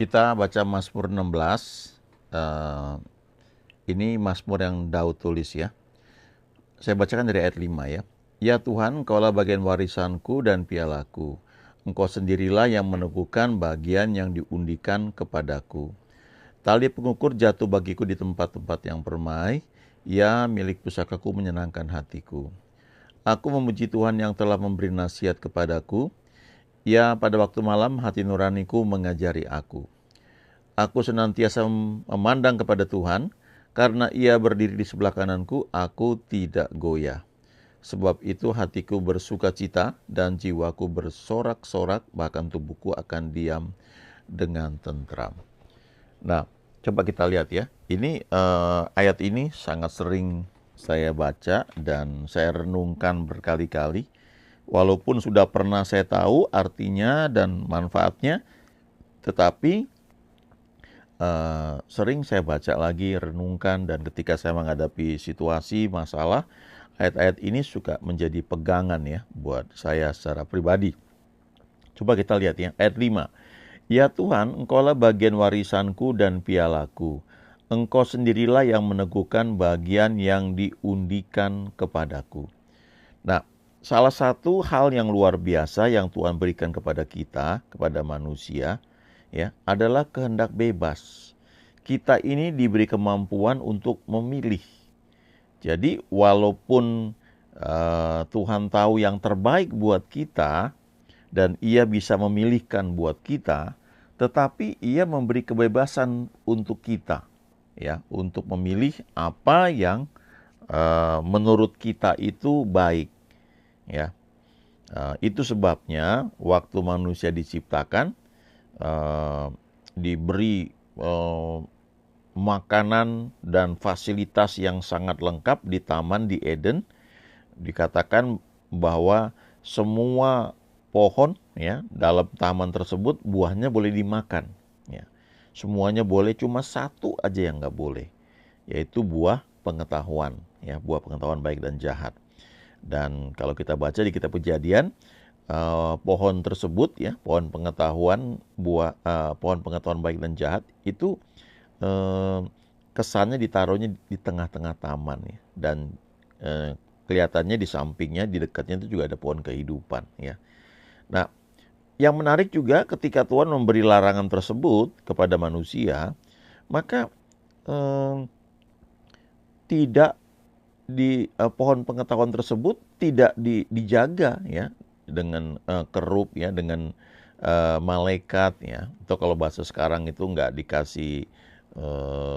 Kita baca Mazmur 16. eh, ini Mazmur yang Daud tulis ya. Saya bacakan dari ayat 5 ya. Ya Tuhan, Engkaulah bagian warisanku dan pialaku. Engkau sendirilah yang meneguhkan bagian yang diundikan kepadaku. Tali pengukur jatuh bagiku di tempat-tempat yang permai. Ya, milik pusakaku menyenangkan hatiku. Aku memuji Tuhan yang telah memberi nasihat kepadaku. Ya, pada waktu malam hati nuraniku mengajari aku. Aku senantiasa memandang kepada Tuhan, karena Ia berdiri di sebelah kananku, aku tidak goyah. Sebab itu hatiku bersuka cita dan jiwaku bersorak-sorak, bahkan tubuhku akan diam dengan tentram. Nah, coba kita lihat ya. Ini ayat ini sangat sering saya baca dan saya renungkan berkali-kali. Walaupun sudah pernah saya tahu artinya dan manfaatnya, tetapi sering saya baca lagi, renungkan, dan ketika saya menghadapi situasi, masalah, ayat-ayat ini suka menjadi pegangan ya buat saya secara pribadi. Coba kita lihat ya, ayat 5. Ya Tuhan, Engkaulah bagian warisanku dan pialaku. Engkau sendirilah yang meneguhkan bagian yang diundikan kepadaku. Nah, salah satu hal yang luar biasa yang Tuhan berikan kepada kita, kepada manusia, ya, adalah kehendak bebas. Kita ini diberi kemampuan untuk memilih. Jadi walaupun Tuhan tahu yang terbaik buat kita dan Ia bisa memilihkan buat kita, tetapi Ia memberi kebebasan untuk kita, ya, untuk memilih apa yang menurut kita itu baik, ya. Itu sebabnya waktu manusia diciptakan, diberi makanan dan fasilitas yang sangat lengkap di taman di Eden. Dikatakan bahwa semua pohon ya dalam taman tersebut buahnya boleh dimakan. Ya. Semuanya boleh, cuma satu aja yang nggak boleh, yaitu buah pengetahuan, ya, buah pengetahuan baik dan jahat. Dan kalau kita baca di kitab Kejadian, pohon tersebut ya, pohon pengetahuan pohon pengetahuan baik dan jahat itu kesannya ditaruhnya di tengah-tengah taman ya, dan kelihatannya di sampingnya, di dekatnya itu juga ada pohon kehidupan ya. Nah, yang menarik juga ketika Tuhan memberi larangan tersebut kepada manusia, maka tidak di pohon pengetahuan tersebut tidak dijaga ya dengan kerup ya, dengan malaikat ya, atau kalau bahasa sekarang itu nggak dikasih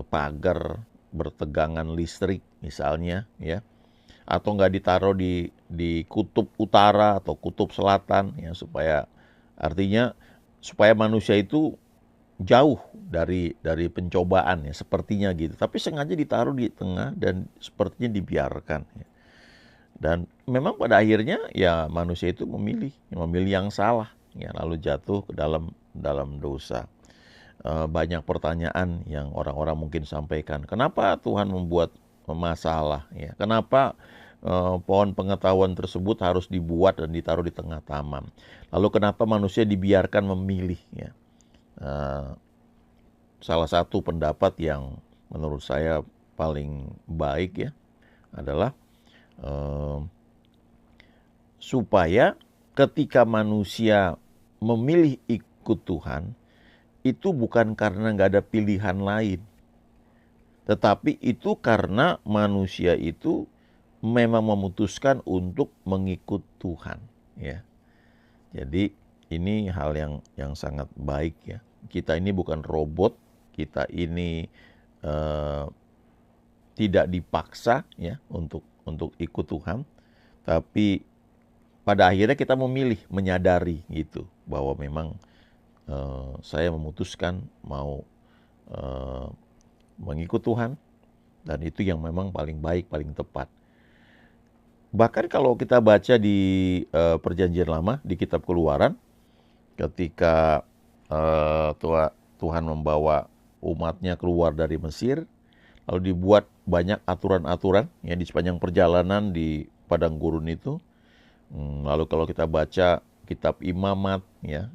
pagar bertegangan listrik misalnya ya, atau nggak ditaruh di kutub utara atau kutub selatan ya, supaya artinya supaya manusia itu jauh dari pencobaan ya, sepertinya gitu. Tapi sengaja ditaruh di tengah dan sepertinya dibiarkan ya. Dan memang pada akhirnya ya manusia itu memilih yang salah ya, lalu jatuh ke dalam dosa. Banyak pertanyaan yang orang-orang mungkin sampaikan. Kenapa Tuhan membuat masalah ya? Kenapa pohon pengetahuan tersebut harus dibuat dan ditaruh di tengah taman? Lalu kenapa manusia dibiarkan memilih ya? Salah satu pendapat yang menurut saya paling baik ya adalah supaya ketika manusia memilih ikut Tuhan, itu bukan karena nggak ada pilihan lain, tetapi itu karena manusia itu memang memutuskan untuk mengikut Tuhan ya. Jadi ini hal yang sangat baik ya. Kita ini bukan robot, kita ini tidak dipaksa ya untuk ikut Tuhan, tapi pada akhirnya kita memilih, menyadari gitu bahwa memang saya memutuskan mau mengikut Tuhan, dan itu yang memang paling baik, paling tepat. Bahkan kalau kita baca di Perjanjian Lama, di Kitab Keluaran, ketika Tuhan membawa umatnya keluar dari Mesir, lalu dibuat banyak aturan-aturan ya di sepanjang perjalanan di padang gurun itu. Lalu kalau kita baca Kitab Imamat ya,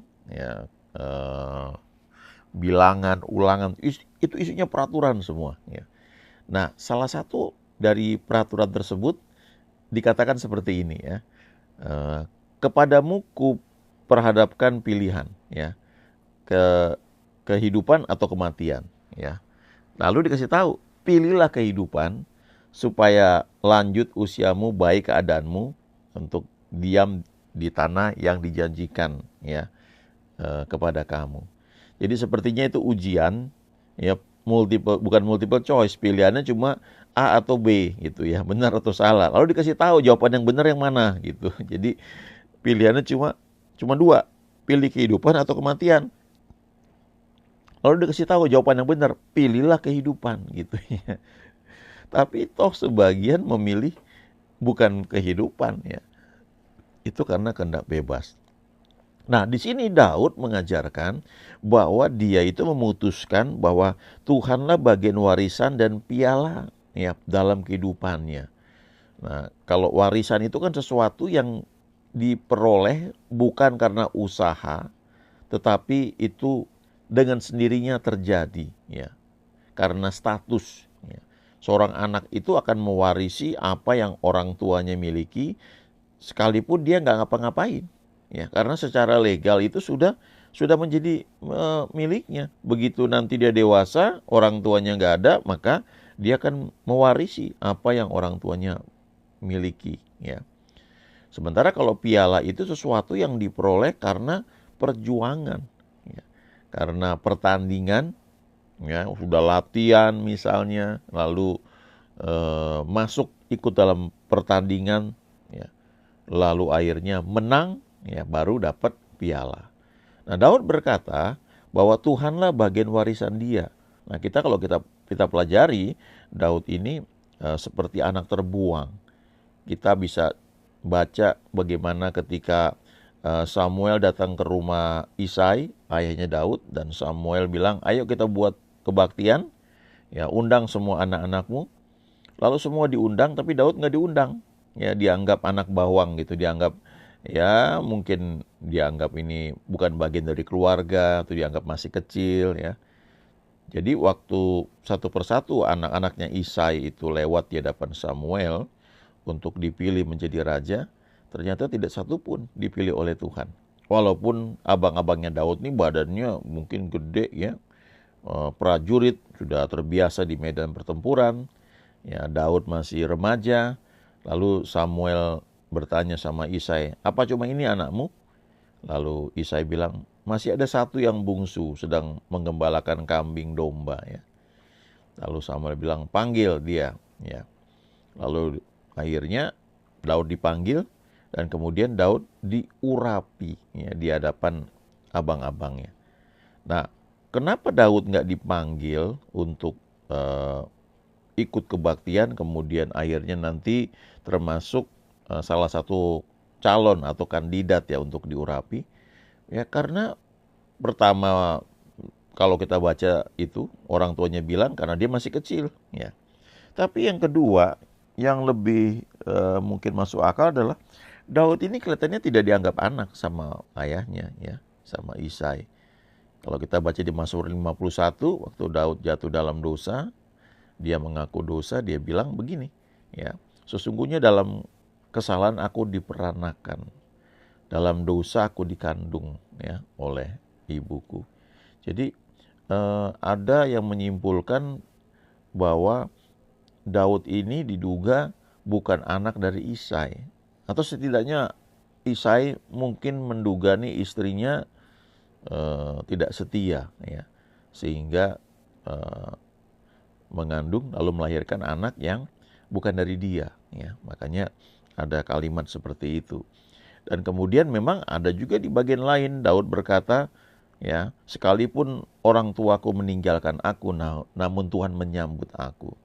bilangan, ulangan, itu isinya peraturan semua. Ya. Nah, salah satu dari peraturan tersebut dikatakan seperti ini ya, kepadamu ku perhadapkan pilihan ya, ke kehidupan atau kematian ya. Lalu dikasih tahu, pilihlah kehidupan supaya lanjut usiamu baik keadaanmu untuk diam di tanah yang dijanjikan ya, kepada kamu. Jadi sepertinya itu ujian ya, bukan multiple choice, pilihannya cuma A atau B gitu ya, benar atau salah. Lalu dikasih tahu jawaban yang benar yang mana gitu. Jadi pilihannya cuma dua, pilih kehidupan atau kematian. Lalu dikasih tahu jawaban yang benar, pilihlah kehidupan gitu ya. Tapi toh sebagian memilih bukan kehidupan ya. Itu karena kehendak bebas. Nah, di sini Daud mengajarkan bahwa dia itu memutuskan bahwa Tuhanlah bagian warisan dan piala ya dalam kehidupannya. Nah, kalau warisan itu kan sesuatu yang diperoleh bukan karena usaha, tetapi itu dengan sendirinya terjadi ya. Karena status ya. Seorang anak itu akan mewarisi apa yang orang tuanya miliki sekalipun dia nggak ngapa-ngapain. Ya, karena secara legal itu sudah menjadi miliknya. Begitu nanti dia dewasa, orang tuanya nggak ada, maka dia akan mewarisi apa yang orang tuanya miliki. Ya. Sementara kalau piala itu sesuatu yang diperoleh karena perjuangan, ya. Karena pertandingan, ya sudah latihan misalnya, lalu masuk ikut dalam pertandingan, ya, lalu akhirnya menang. Ya, baru dapat piala. Nah, Daud berkata bahwa Tuhanlah bagian warisan dia. Nah, kalau kita pelajari, Daud ini seperti anak terbuang. Kita bisa baca bagaimana ketika Samuel datang ke rumah Isai, ayahnya Daud, dan Samuel bilang, ayo kita buat kebaktian, ya undang semua anak-anakmu. Lalu semua diundang, tapi Daud nggak diundang. Ya, dianggap anak bawang gitu, dianggap ya mungkin dianggap ini bukan bagian dari keluarga atau dianggap masih kecil ya. Jadi waktu satu persatu anak-anaknya Isai itu lewat di hadapan Samuel untuk dipilih menjadi raja, ternyata tidak satu pun dipilih oleh Tuhan. Walaupun abang-abangnya Daud ini badannya mungkin gede ya, prajurit sudah terbiasa di medan pertempuran, ya Daud masih remaja. Lalu Samuel bertanya sama Isai, apa cuma ini anakmu? Lalu Isai bilang, masih ada satu yang bungsu sedang menggembalakan kambing domba ya. Lalu Samuel bilang, panggil dia ya. Lalu akhirnya Daud dipanggil dan kemudian Daud diurapi ya, di hadapan abang-abangnya. Nah, kenapa Daud nggak dipanggil untuk ikut kebaktian kemudian akhirnya nanti termasuk salah satu calon atau kandidat ya untuk diurapi? Ya karena pertama kalau kita baca itu orang tuanya bilang karena dia masih kecil ya. Tapi yang kedua yang lebih mungkin masuk akal adalah Daud ini kelihatannya tidak dianggap anak sama ayahnya ya, sama Isai. Kalau kita baca di Mazmur 51 waktu Daud jatuh dalam dosa, dia mengaku dosa, dia bilang begini ya, sesungguhnya dalam kesalahan aku diperanakan, dalam dosa aku dikandung ya oleh ibuku. Jadi ada yang menyimpulkan bahwa Daud ini diduga bukan anak dari Isai, atau setidaknya Isai mungkin menduga nih istrinya tidak setia ya, sehingga mengandung lalu melahirkan anak yang bukan dari dia ya. Makanya ada kalimat seperti itu. Dan kemudian memang ada juga di bagian lain Daud berkata ya, sekalipun orang tuaku meninggalkan aku namun Tuhan menyambut aku.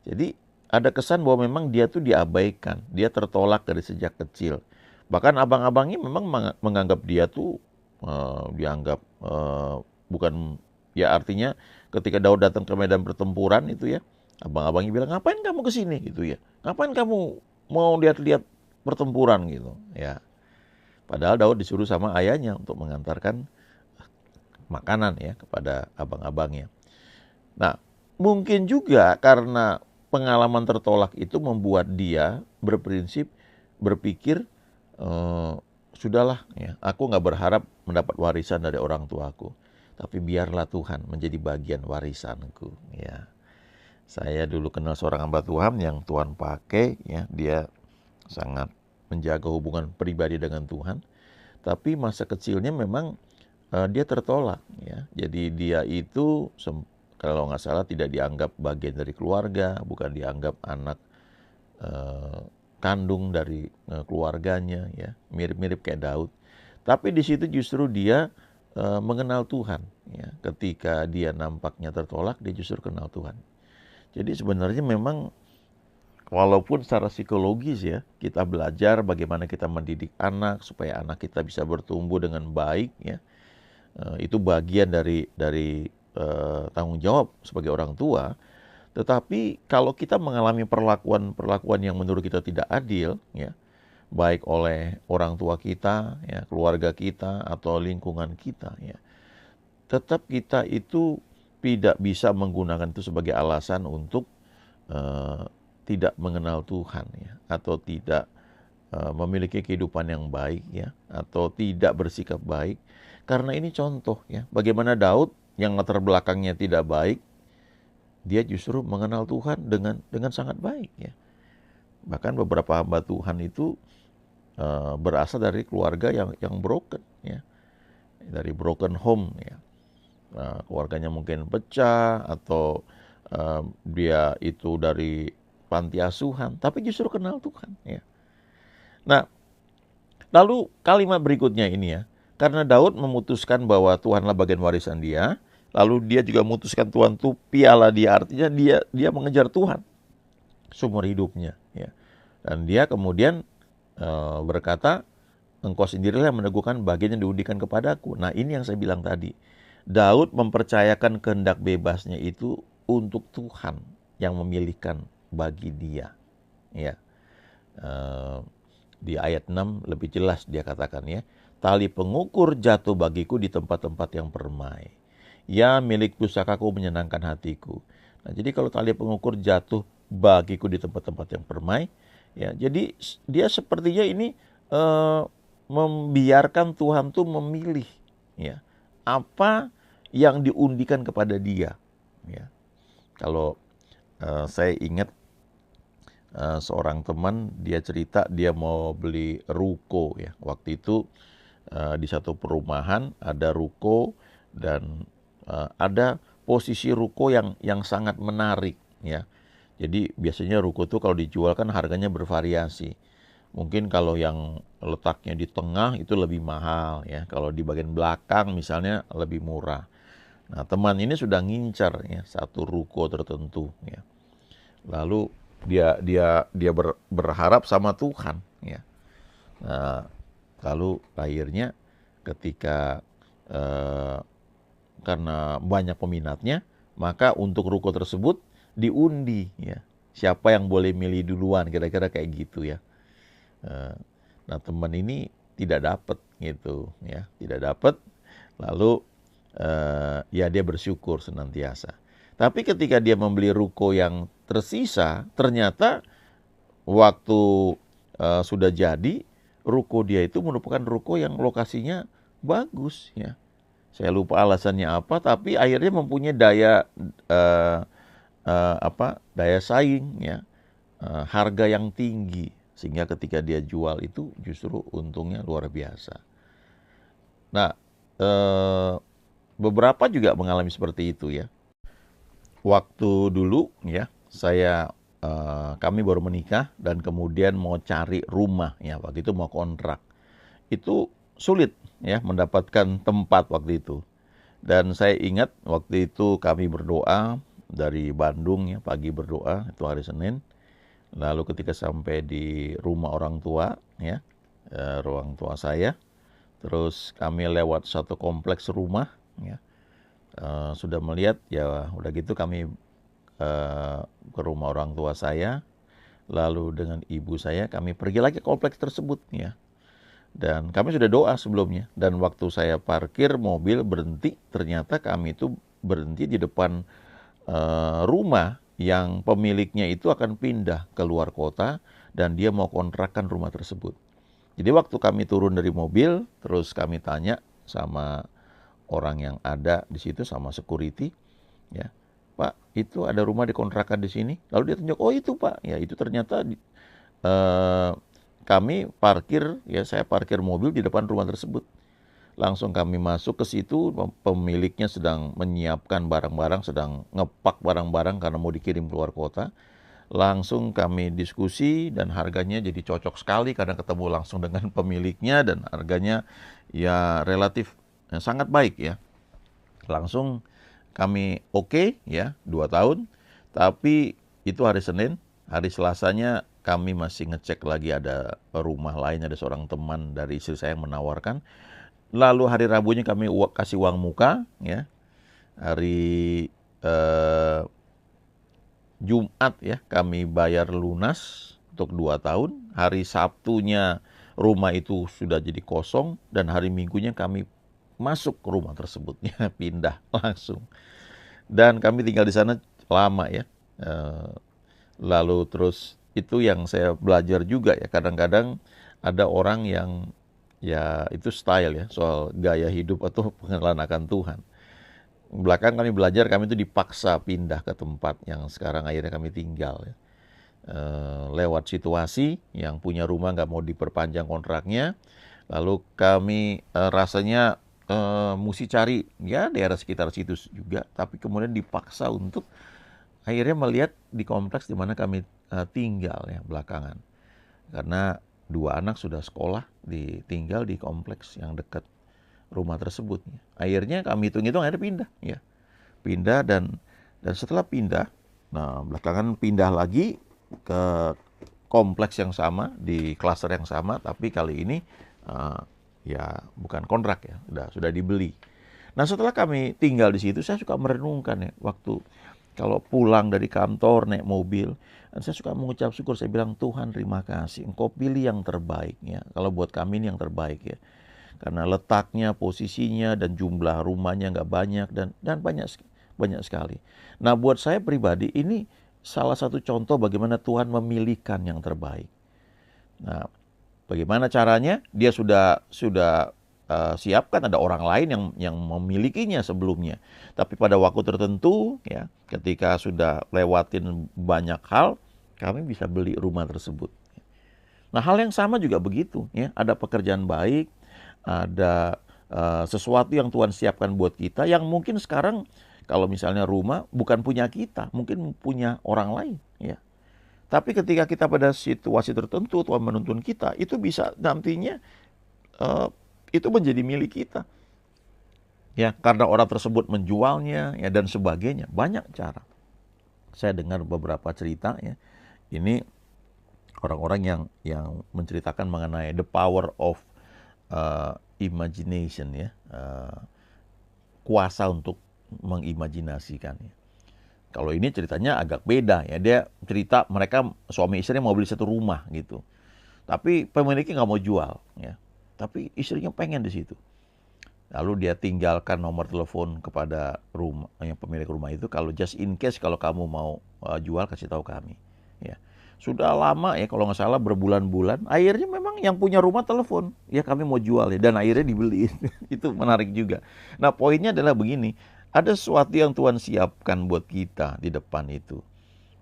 Jadi ada kesan bahwa memang dia tuh diabaikan, dia tertolak dari sejak kecil. Bahkan abang-abangnya memang menganggap dia tuh dianggap bukan, ya artinya ketika Daud datang ke medan pertempuran itu ya, abang-abangnya bilang, ngapain kamu kesini gitu ya, ngapain kamu mau lihat-lihat pertempuran gitu ya. Padahal Daud disuruh sama ayahnya untuk mengantarkan makanan ya kepada abang-abangnya. Nah, mungkin juga karena pengalaman tertolak itu membuat dia berpikir, eh, sudahlah ya, aku nggak berharap mendapat warisan dari orang tuaku, tapi biarlah Tuhan menjadi bagian warisanku. Ya, saya dulu kenal seorang hamba Tuhan yang Tuhan pakai, ya, dia sangat menjaga hubungan pribadi dengan Tuhan, tapi masa kecilnya memang dia tertolak, ya. Jadi dia itu kalau nggak salah tidak dianggap bagian dari keluarga, bukan dianggap anak eh, kandung dari keluarganya, ya, mirip-mirip kayak Daud. Tapi di situ justru dia mengenal Tuhan, ya. Ketika dia nampaknya tertolak, dia justru kenal Tuhan. Jadi sebenarnya memang walaupun secara psikologis ya kita belajar bagaimana kita mendidik anak supaya anak kita bisa bertumbuh dengan baik, ya. Itu bagian dari tanggung jawab sebagai orang tua. Tetapi kalau kita mengalami perlakuan yang menurut kita tidak adil, ya, baik oleh orang tua kita, ya, keluarga kita atau lingkungan kita, ya, tetap kita itu tidak bisa menggunakan itu sebagai alasan untuk eh, tidak mengenal Tuhan, ya, atau tidak memiliki kehidupan yang baik, ya, atau tidak bersikap baik. Karena ini contoh, ya, bagaimana Daud yang latar belakangnya tidak baik, dia justru mengenal Tuhan dengan sangat baik, ya. Bahkan beberapa hamba Tuhan itu berasal dari keluarga yang broken, ya, dari broken home, ya. Keluarganya mungkin pecah atau dia itu dari panti asuhan, tapi justru kenal Tuhan, ya. Nah, lalu kalimat berikutnya ini, ya, karena Daud memutuskan bahwa Tuhanlah bagian warisan dia, lalu dia juga memutuskan Tuhan itu piala dia, artinya dia mengejar Tuhan seumur hidupnya, ya. Dan dia kemudian berkata, engkau sendirilah yang meneguhkan bagian yang diundikan kepadaku. Nah, ini yang saya bilang tadi. Daud mempercayakan kehendak bebasnya itu untuk Tuhan yang memilihkan bagi dia, ya. Eh, di ayat 6 lebih jelas dia katakan, ya, tali pengukur jatuh bagiku di tempat-tempat yang permai. Ya, milik pusakaku menyenangkan hatiku. Nah, jadi kalau tali pengukur jatuh bagiku di tempat-tempat yang permai, ya, jadi dia sepertinya ini eh, membiarkan Tuhan tuh memilih, ya, apa yang diundikan kepada dia, ya. Kalau saya ingat seorang teman, dia cerita dia mau beli ruko, ya. Waktu itu di satu perumahan ada ruko dan ada posisi ruko yang sangat menarik, ya. Jadi biasanya ruko itu kalau dijual kan harganya bervariasi. Mungkin kalau yang letaknya di tengah itu lebih mahal, ya. Kalau di bagian belakang misalnya lebih murah. Nah, teman ini sudah ngincar, ya, satu ruko tertentu, ya. Lalu dia berharap sama Tuhan, ya. Nah, lalu akhirnya ketika eh, karena banyak peminatnya, maka untuk ruko tersebut diundi, ya. Siapa yang boleh milih duluan, kira-kira kayak gitu, ya. Eh, Nah, teman ini tidak dapat gitu, ya, tidak dapat. Lalu ya dia bersyukur senantiasa. Tapi ketika dia membeli ruko yang tersisa, ternyata waktu sudah jadi, ruko dia itu merupakan ruko yang lokasinya bagus, ya. Saya lupa alasannya apa, tapi akhirnya mempunyai eh, daya saing, ya, harga yang tinggi, sehingga ketika dia jual itu justru untungnya luar biasa. Nah, eh, beberapa juga mengalami seperti itu, ya. Waktu dulu, ya, kami baru menikah dan kemudian mau cari rumah, ya, waktu itu mau kontrak. Itu sulit, ya, mendapatkan tempat waktu itu. Dan saya ingat waktu itu kami berdoa dari Bandung, ya, pagi berdoa, itu hari Senin. Lalu ketika sampai di rumah orang tua, ya, ruang tua saya, terus kami lewat satu kompleks rumah, ya. Sudah melihat, ya udah gitu kami ke rumah orang tua saya, lalu dengan ibu saya kami pergi lagi ke kompleks tersebut, ya. Dan kami sudah doa sebelumnya. Dan waktu saya parkir mobil berhenti, ternyata kami itu berhenti di depan rumah yang pemiliknya itu akan pindah ke luar kota dan dia mau kontrakkan rumah tersebut. Jadi waktu kami turun dari mobil, terus kami tanya sama orang yang ada di situ, sama security, ya, Pak, itu ada rumah dikontrakan di sini. Lalu dia tunjuk, oh itu Pak, ya itu ternyata eh, kami parkir, ya saya parkir mobil di depan rumah tersebut. Langsung kami masuk ke situ, pemiliknya sedang menyiapkan barang-barang, sedang ngepak barang-barang karena mau dikirim keluar kota. Langsung kami diskusi dan harganya jadi cocok sekali karena ketemu langsung dengan pemiliknya dan harganya ya relatif sangat baik ya. Langsung kami oke ya 2 tahun, tapi itu hari Senin, hari Selasanya kami masih ngecek lagi ada rumah lain, ada seorang teman dari istri saya yang menawarkan. Lalu hari Rabunya kami kasih uang muka ya. Hari Jumat ya kami bayar lunas untuk 2 tahun. Hari Sabtunya rumah itu sudah jadi kosong dan hari Minggunya kami masuk ke rumah tersebut ya, pindah langsung. Dan kami tinggal di sana lama ya. Lalu terus itu yang saya belajar juga ya, kadang-kadang ada orang yang ya itu style ya, soal gaya hidup atau pengenalan akan Tuhan. Belakang kami belajar, kami itu dipaksa pindah ke tempat yang sekarang akhirnya kami tinggal ya. Lewat situasi yang punya rumah nggak mau diperpanjang kontraknya, lalu kami rasanya mesti cari ya daerah sekitar situ juga, tapi kemudian dipaksa untuk akhirnya melihat di kompleks di mana kami tinggal ya belakangan. Karena 2 anak sudah sekolah, tinggal di kompleks yang dekat rumah tersebut. Akhirnya kami hitung-hitung akhirnya pindah ya. Pindah dan setelah pindah, nah belakangan pindah lagi ke kompleks yang sama, di klaster yang sama, tapi kali ini ya bukan kontrak ya, sudah dibeli. Nah setelah kami tinggal di situ, saya suka merenungkan ya, waktu kalau pulang dari kantor naik mobil, dan saya suka mengucap syukur, saya bilang Tuhan terima kasih, Engkau pilih yang terbaik ya. Kalau buat kami ini yang terbaik ya. Karena letaknya, posisinya, dan jumlah rumahnya nggak banyak dan banyak sekali. Nah buat saya pribadi ini salah satu contoh bagaimana Tuhan memilihkan yang terbaik. Nah bagaimana caranya? Dia sudah siapkan, ada orang lain yang memilikinya sebelumnya. Tapi pada waktu tertentu ya, ketika sudah lewatin banyak hal, kami bisa beli rumah tersebut. Nah, hal yang sama juga begitu ya, ada pekerjaan baik, ada sesuatu yang Tuhan siapkan buat kita yang mungkin sekarang kalau misalnya rumah bukan punya kita, mungkin punya orang lain ya. Tapi ketika kita pada situasi tertentu Tuhan menuntun kita, itu bisa nantinya itu menjadi milik kita. Ya, karena orang tersebut menjualnya ya dan sebagainya, banyak cara. Saya dengar beberapa cerita ya. Ini orang-orang yang menceritakan mengenai the power of imagination ya. Kuasa untuk mengimajinasikan ya. Kalau ini ceritanya agak beda ya. Dia cerita mereka suami istri mau beli satu rumah gitu. Tapi pemiliknya nggak mau jual ya. Tapi istrinya pengen di situ. Lalu dia tinggalkan nomor telepon kepada rumah yang pemilik rumah itu, kalau just in case kalau kamu mau jual kasih tahu kami. Ya. Sudah lama ya kalau nggak salah berbulan-bulan, akhirnya memang yang punya rumah telepon, ya kami mau jual ya, dan akhirnya dibeli. Itu menarik juga. Nah poinnya adalah begini, ada sesuatu yang Tuhan siapkan buat kita di depan itu.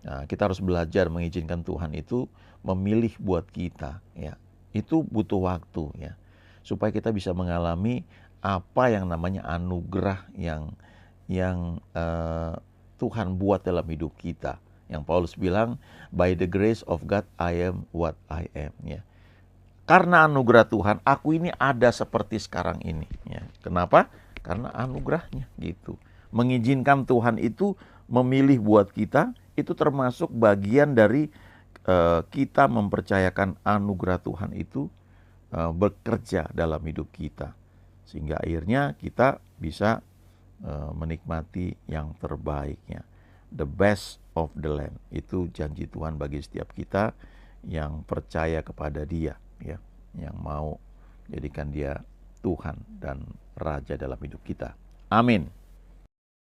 Nah, kita harus belajar mengizinkan Tuhan itu memilih buat kita. Ya. Itu butuh waktu ya, supaya kita bisa mengalami apa yang namanya anugerah yang Tuhan buat dalam hidup kita. Yang Paulus bilang, by the grace of God I am what I am. Ya. Karena anugerah Tuhan, aku ini ada seperti sekarang ini. Ya. Kenapa? Karena anugerahnya gitu. Mengizinkan Tuhan itu memilih buat kita, itu termasuk bagian dari kita mempercayakan anugerah Tuhan itu bekerja dalam hidup kita. Sehingga akhirnya kita bisa menikmati yang terbaiknya. The best of the land. Itu janji Tuhan bagi setiap kita yang percaya kepada Dia, ya, yang mau Jadikan dia Tuhan dan Raja dalam hidup kita. Amin.